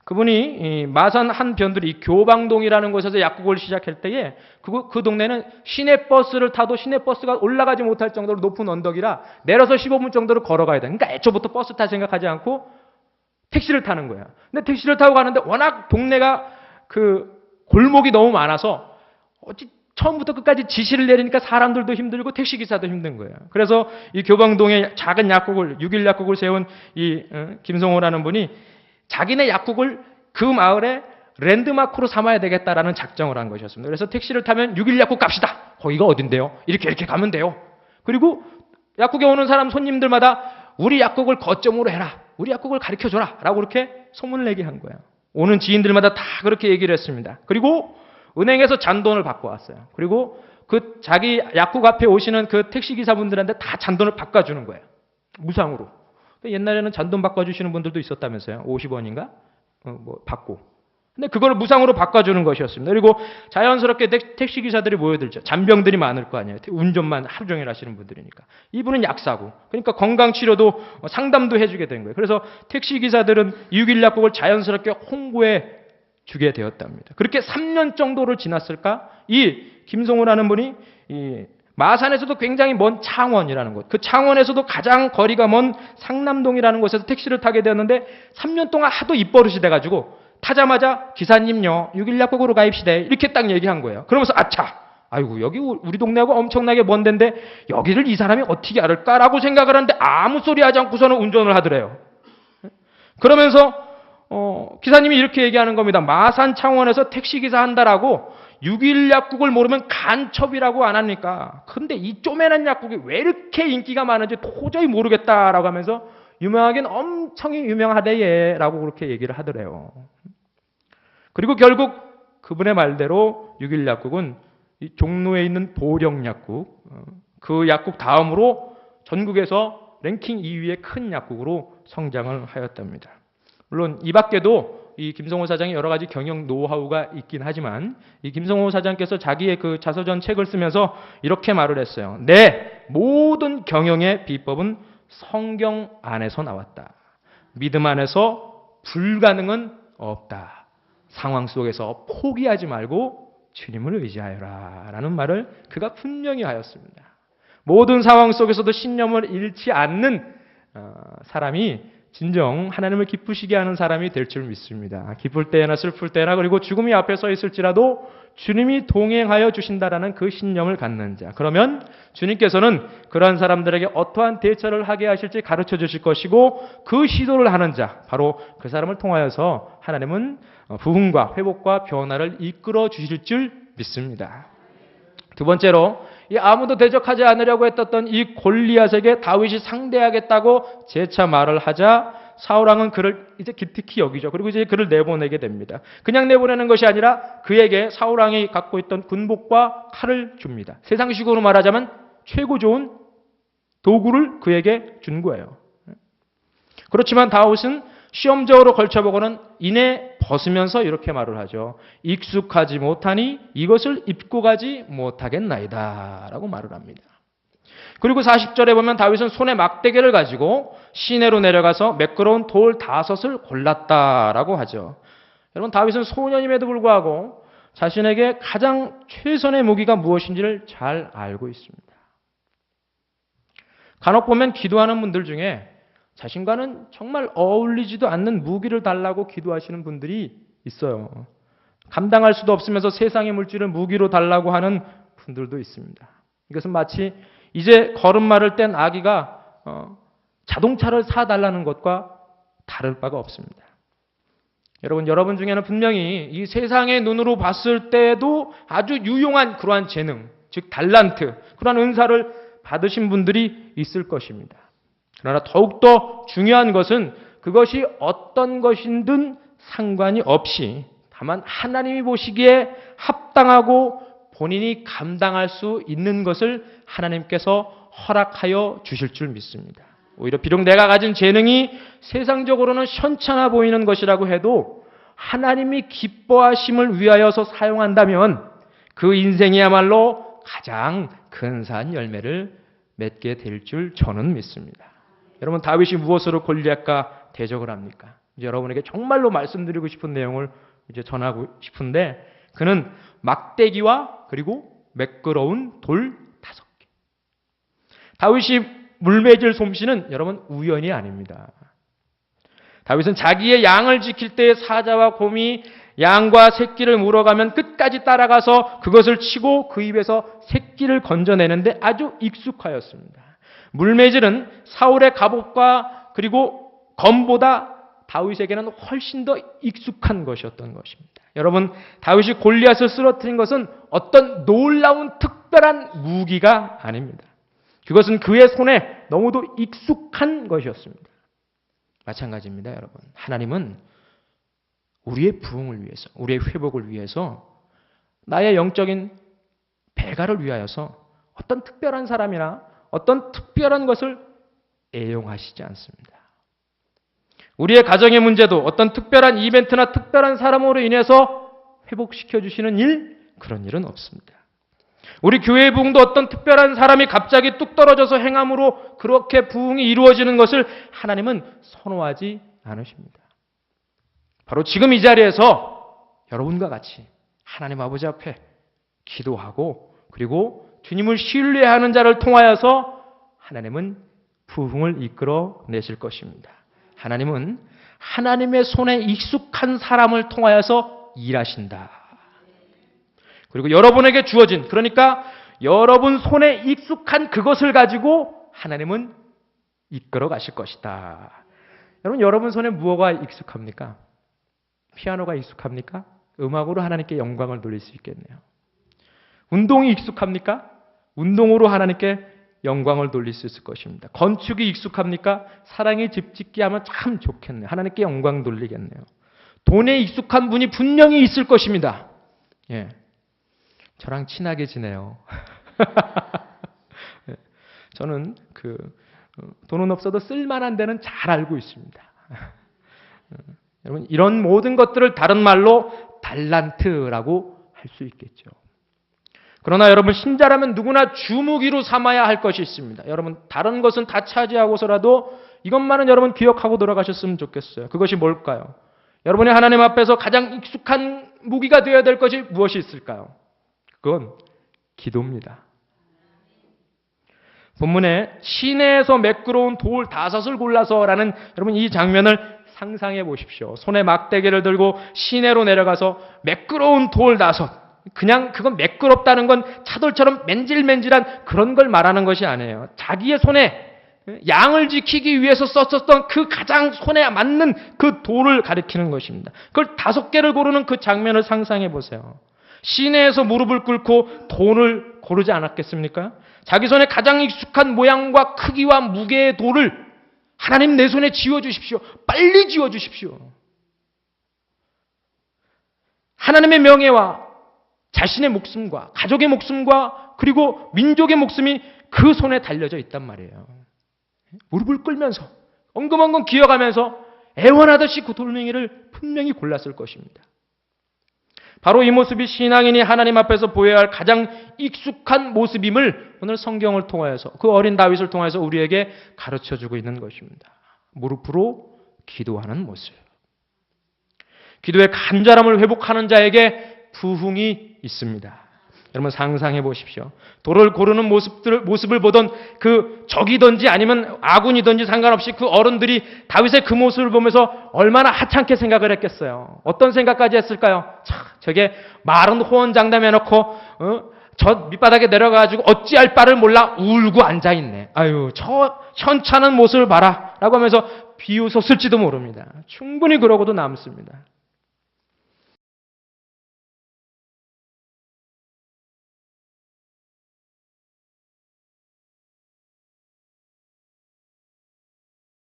그분이 이 마산 한 변두리 교방동이라는 곳에서 약국을 시작할 때에 그 동네는 시내버스를 타도 시내버스가 올라가지 못할 정도로 높은 언덕이라 내려서 15분 정도를 걸어가야 돼. 그러니까 애초부터 버스 탈 생각하지 않고 택시를 타는 거야. 근데 택시를 타고 가는데 워낙 동네가 그 골목이 너무 많아서 처음부터 끝까지 지시를 내리니까 사람들도 힘들고 택시기사도 힘든 거예요. 그래서 이 교방동에 작은 약국을, 6일 약국을 세운 이 김성호라는 분이 자기네 약국을 그 마을에 랜드마크로 삼아야 되겠다라는 작정을 한 것이었습니다. 그래서 택시를 타면 6일 약국 갑시다. 거기가 어딘데요? 이렇게 가면 돼요. 그리고 약국에 오는 사람 손님들마다 우리 약국을 거점으로 해라. 우리 약국을 가르쳐줘라. 라고 그렇게 소문을 내게 한 거예요. 오는 지인들마다 다 그렇게 얘기를 했습니다. 그리고 은행에서 잔돈을 받고 왔어요. 그리고 그 자기 약국 앞에 오시는 그 택시기사분들한테 다 잔돈을 바꿔주는 거예요. 무상으로. 옛날에는 잔돈 바꿔주시는 분들도 있었다면서요. 50원인가? 받고. 근데 그걸 무상으로 바꿔주는 것이었습니다. 그리고 자연스럽게 택시기사들이 모여들죠. 잔병들이 많을 거 아니에요. 운전만 하루 종일 하시는 분들이니까. 이분은 약사고. 그러니까 건강치료도 상담도 해주게 된 거예요. 그래서 택시기사들은 6일 약국을 자연스럽게 홍보해 주게 되었답니다. 그렇게 3년 정도를 지났을까? 이 김성호라는 분이 이 마산에서도 굉장히 먼 창원이라는 곳, 그 창원에서도 가장 거리가 먼 상남동이라는 곳에서 택시를 타게 되었는데 3년 동안 하도 입버릇이 돼가지고 타자마자 기사님요 6일 약국으로 가입시다 이렇게 딱 얘기한 거예요. 그러면서 아차, 아이고 여기 우리 동네하고 엄청나게 먼 데인데 여기를 이 사람이 어떻게 알을까라고 생각을 하는데 아무 소리 하지 않고서는 운전을 하더래요. 그러면서 기사님이 이렇게 얘기하는 겁니다. 마산 창원에서 택시기사 한다라고 6일 약국을 모르면 간첩이라고 안 합니까? 근데 이 쪼매난 약국이 왜 이렇게 인기가 많은지 도저히 모르겠다라고 하면서 유명하긴 엄청 유명하대예 라고 그렇게 얘기를 하더래요. 그리고 결국 그분의 말대로 6일 약국은 이 종로에 있는 보령 약국, 그 약국 다음으로 전국에서 랭킹 2위의 큰 약국으로 성장을 하였답니다. 물론 이 밖에도 이 김성호 사장이 여러 가지 경영 노하우가 있긴 하지만 이 김성호 사장께서 자기의 그 자서전 책을 쓰면서 이렇게 말을 했어요. 내 모든 경영의 비법은 성경 안에서 나왔다. 믿음 안에서 불가능은 없다. 상황 속에서 포기하지 말고 주님을 의지하여라 라는 말을 그가 분명히 하였습니다. 모든 상황 속에서도 신념을 잃지 않는 사람이 진정 하나님을 기쁘시게 하는 사람이 될 줄 믿습니다. 기쁠 때나 슬플 때나 그리고 죽음이 앞에 서 있을지라도 주님이 동행하여 주신다라는 그 신념을 갖는 자. 그러면 주님께서는 그러한 사람들에게 어떠한 대처를 하게 하실지 가르쳐 주실 것이고 그 시도를 하는 자, 바로 그 사람을 통하여서 하나님은 부흥과 회복과 변화를 이끌어 주실 줄 믿습니다. 두 번째로 이 아무도 대적하지 않으려고 했던 이 골리앗에게 다윗이 상대하겠다고 재차 말을 하자 사울왕은 그를 이제 기특히 여기죠. 그리고 이제 그를 내보내게 됩니다. 그냥 내보내는 것이 아니라 그에게 사울왕이 갖고 있던 군복과 칼을 줍니다. 세상식으로 말하자면 최고 좋은 도구를 그에게 준 거예요. 그렇지만 다윗은 시험적으로 걸쳐보고는 이내 벗으면서 이렇게 말을 하죠. 익숙하지 못하니 이것을 입고 가지 못하겠나이다 라고 말을 합니다. 그리고 40절에 보면 다윗은 손에 막대기를 가지고 시내로 내려가서 매끄러운 돌 5을 골랐다라고 하죠. 여러분 다윗은 소년임에도 불구하고 자신에게 가장 최선의 무기가 무엇인지를 잘 알고 있습니다. 간혹 보면 기도하는 분들 중에 자신과는 정말 어울리지도 않는 무기를 달라고 기도하시는 분들이 있어요. 감당할 수도 없으면서 세상의 물질을 무기로 달라고 하는 분들도 있습니다. 이것은 마치 이제 걸음마를 뗀 아기가 자동차를 사달라는 것과 다를 바가 없습니다. 여러분 중에는 분명히 이 세상의 눈으로 봤을 때도 아주 유용한 그러한 재능, 즉 달란트, 그러한 은사를 받으신 분들이 있을 것입니다. 그러나 더욱더 중요한 것은 그것이 어떤 것이든 상관이 없이 다만 하나님이 보시기에 합당하고 본인이 감당할 수 있는 것을 하나님께서 허락하여 주실 줄 믿습니다. 오히려 비록 내가 가진 재능이 세상적으로는 현찮아 보이는 것이라고 해도 하나님이 기뻐하심을 위하여서 사용한다면 그 인생이야말로 가장 근사한 열매를 맺게 될 줄 저는 믿습니다. 여러분 다윗이 무엇으로 골리앗과 대적을 합니까? 이제 여러분에게 정말로 말씀드리고 싶은 내용을 이제 전하고 싶은데, 그는 막대기와 그리고 매끄러운 돌 5개. 다윗이 물매질 솜씨는 여러분 우연이 아닙니다. 다윗은 자기의 양을 지킬 때의 사자와 곰이 양과 새끼를 물어가면 끝까지 따라가서 그것을 치고 그 입에서 새끼를 건져내는데 아주 익숙하였습니다. 물매질은 사울의 갑옷과 그리고 검보다 다윗에게는 훨씬 더 익숙한 것이었던 것입니다. 여러분, 다윗이 골리앗을 쓰러뜨린 것은 어떤 놀라운 특별한 무기가 아닙니다. 그것은 그의 손에 너무도 익숙한 것이었습니다. 마찬가지입니다, 여러분. 하나님은 우리의 부흥을 위해서, 우리의 회복을 위해서, 나의 영적인 배가를 위하여서 어떤 특별한 사람이나 어떤 특별한 것을 애용하시지 않습니다. 우리의 가정의 문제도 어떤 특별한 이벤트나 특별한 사람으로 인해서 회복시켜 주시는 일, 그런 일은 없습니다. 우리 교회의 부흥도 어떤 특별한 사람이 갑자기 뚝 떨어져서 행함으로 그렇게 부흥이 이루어지는 것을 하나님은 선호하지 않으십니다. 바로 지금 이 자리에서 여러분과 같이 하나님 아버지 앞에 기도하고 그리고 주님을 신뢰하는 자를 통하여서 하나님은 부흥을 이끌어 내실 것입니다. 하나님은 하나님의 손에 익숙한 사람을 통하여서 일하신다. 그리고 여러분에게 주어진, 그러니까 여러분 손에 익숙한 그것을 가지고 하나님은 이끌어 가실 것이다. 여러분 손에 무엇가 익숙합니까? 피아노가 익숙합니까? 음악으로 하나님께 영광을 돌릴 수 있겠네요. 운동이 익숙합니까? 운동으로 하나님께 영광을 돌릴 수 있을 것입니다. 건축이 익숙합니까? 사랑의 집 짓기 하면 참 좋겠네요. 하나님께 영광 돌리겠네요. 돈에 익숙한 분이 분명히 있을 것입니다. 예, 저랑 친하게 지내요. 저는 돈은 없어도 쓸만한 데는 잘 알고 있습니다. 여러분, 이런 모든 것들을 다른 말로 달란트라고 할 수 있겠죠. 그러나 여러분, 신자라면 누구나 주무기로 삼아야 할 것이 있습니다. 여러분, 다른 것은 다 차지하고서라도 이것만은 여러분 기억하고 돌아가셨으면 좋겠어요. 그것이 뭘까요? 여러분이 하나님 앞에서 가장 익숙한 무기가 되어야 될 것이 무엇이 있을까요? 그건 기도입니다. 본문에 시내에서 매끄러운 돌 5을 골라서라는 여러분 이 장면을 상상해 보십시오. 손에 막대기를 들고 시내로 내려가서 매끄러운 돌 5. 그냥 그건 매끄럽다는 건 차돌처럼 맨질맨질한 그런 걸 말하는 것이 아니에요. 자기의 손에 양을 지키기 위해서 썼었던 그 가장 손에 맞는 그 돌을 가리키는 것입니다. 그걸 5개를 고르는 그 장면을 상상해 보세요. 시내에서 무릎을 꿇고 돌을 고르지 않았겠습니까? 자기 손에 가장 익숙한 모양과 크기와 무게의 돌을 하나님 내 손에 지워주십시오. 빨리 지워주십시오. 하나님의 명예와 자신의 목숨과 가족의 목숨과 그리고 민족의 목숨이 그 손에 달려져 있단 말이에요. 무릎을 꿇면서 엉금엉금 기어가면서 애원하듯이 그 돌멩이를 분명히 골랐을 것입니다. 바로 이 모습이 신앙인이 하나님 앞에서 보여야 할 가장 익숙한 모습임을 오늘 성경을 통하여서, 그 어린 다윗을 통해서 우리에게 가르쳐주고 있는 것입니다. 무릎으로 기도하는 모습. 기도의 간절함을 회복하는 자에게 부흥이 있습니다. 여러분 상상해 보십시오. 돌을 고르는 모습을 보던 그 적이든지 아니면 아군이든지 상관없이 그 어른들이 다윗의 그 모습을 보면서 얼마나 하찮게 생각을 했겠어요. 어떤 생각까지 했을까요? 저게 마른 호언장담해놓고 저 밑바닥에 내려가가지고 어찌할 바를 몰라 울고 앉아있네. 아유, 저 현찮은 모습을 봐라 라고 하면서 비웃었을지도 모릅니다. 충분히 그러고도 남습니다.